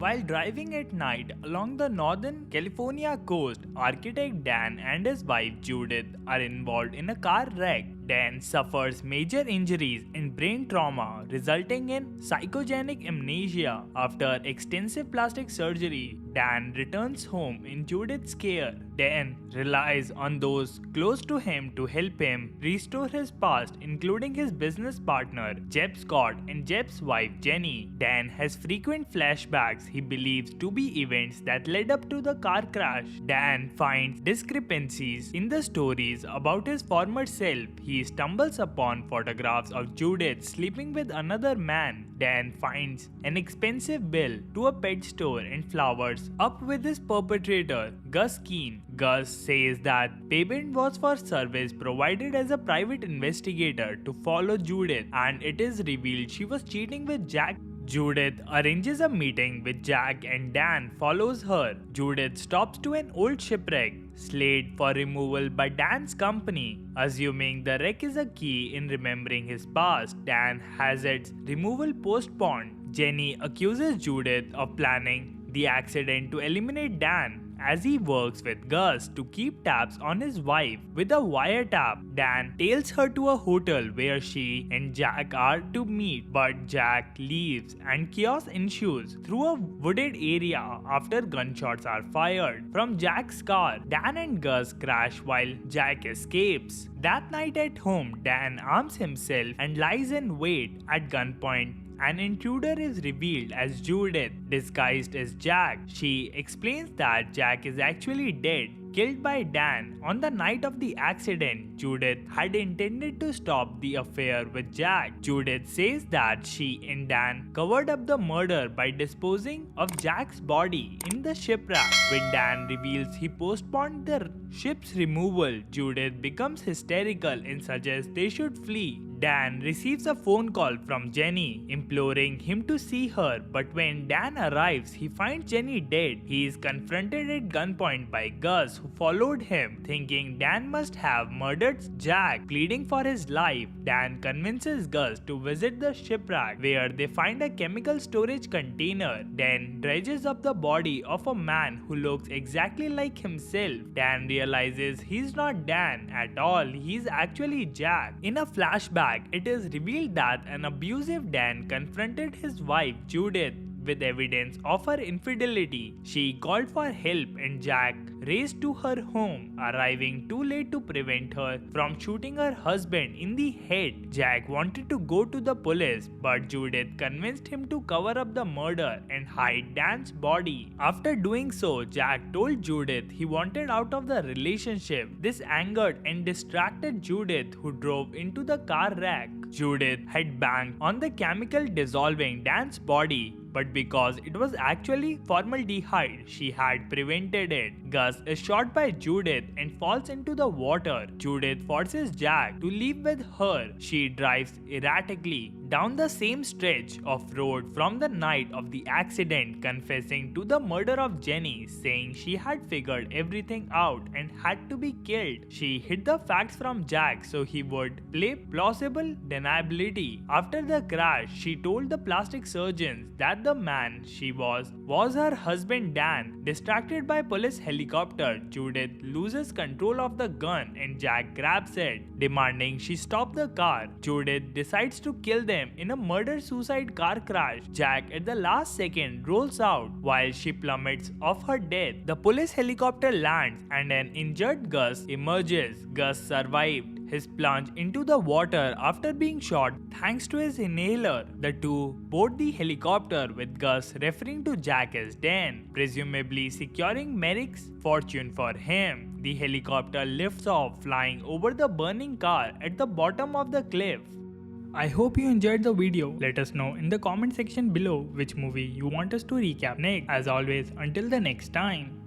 While driving at night along the northern California coast, architect Dan and his wife Judith are involved in a car wreck. Dan suffers major injuries and brain trauma, resulting in psychogenic amnesia. After extensive plastic surgery, Dan returns home in Judith's care. Dan relies on those close to him to help him restore his past, including his business partner, Jeb Scott, and Jeb's wife, Jenny. Dan has frequent flashbacks he believes to be events that led up to the car crash. Dan finds discrepancies in the stories about his former self. He stumbles upon photographs of Judith sleeping with another man. Dan finds an expensive bill to a pet store and flowers up with his perpetrator, Gus Keene. Gus says that payment was for service provided as a private investigator to follow Judith, and it is revealed she was cheating with Jack. Judith arranges a meeting with Jack and Dan follows her. Judith stops to an old shipwreck, slated for removal by Dan's company. Assuming the wreck is a key in remembering his past, Dan has its removal postponed. Jenny accuses Judith of planning the accident to eliminate Dan, as he works with Gus to keep tabs on his wife with a wiretap. Dan tails her to a hotel where she and Jack are to meet, but Jack leaves and chaos ensues through a wooded area after gunshots are fired from Jack's car. Dan and Gus crash while Jack escapes. That night at home, Dan arms himself and lies in wait at gunpoint. An intruder is revealed as Judith, disguised as Jack. She explains that Jack is actually dead, killed by Dan on the night of the accident. Judith had intended to stop the affair with Jack. Judith says that she and Dan covered up the murder by disposing of Jack's body in the shipwreck. When Dan reveals he postponed the ship's removal, Judith becomes hysterical and suggests they should flee. Dan receives a phone call from Jenny, imploring him to see her, but when Dan arrives, he finds Jenny dead. He is confronted at gunpoint by Gus, who followed him, thinking Dan must have murdered Jack. Pleading for his life, Dan convinces Gus to visit the shipwreck, where they find a chemical storage container. Dan dredges up the body of a man who looks exactly like himself. Dan realizes he's not Dan at all, he's actually Jack. In a flashback, it is revealed that an abusive Dan confronted his wife Judith with evidence of her infidelity. She called for help and Jack raced to her home, arriving too late to prevent her from shooting her husband in the head. Jack wanted to go to the police, but Judith convinced him to cover up the murder and hide Dan's body. After doing so, Jack told Judith he wanted out of the relationship. This angered and distracted Judith, who drove into the car wreck. Judith had banged on the chemical dissolving Dan's body, but because it was actually formaldehyde, she had prevented it. Gus is shot by Judith and falls into the water. Judith forces Jack to leave with her. She drives erratically down the same stretch of road from the night of the accident, confessing to the murder of Jenny, saying she had figured everything out and had to be killed. She hid the facts from Jack so he would play plausible deniability. After the crash, she told the plastic surgeons that the man she was her husband Dan. Distracted by police helicopter, Judith loses control of the gun and Jack grabs it, demanding she stop the car. Judith decides to kill them in a murder-suicide car crash. Jack at the last second rolls out while she plummets off her death. The police helicopter lands and an injured Gus emerges. Gus survived his plunge into the water after being shot thanks to his inhaler. The two board the helicopter with Gus referring to Jack as Dan, presumably securing Merrick's fortune for him. The helicopter lifts off, flying over the burning car at the bottom of the cliff. I hope you enjoyed the video. Let us know in the comment section below which movie you want us to recap next. As always, until the next time.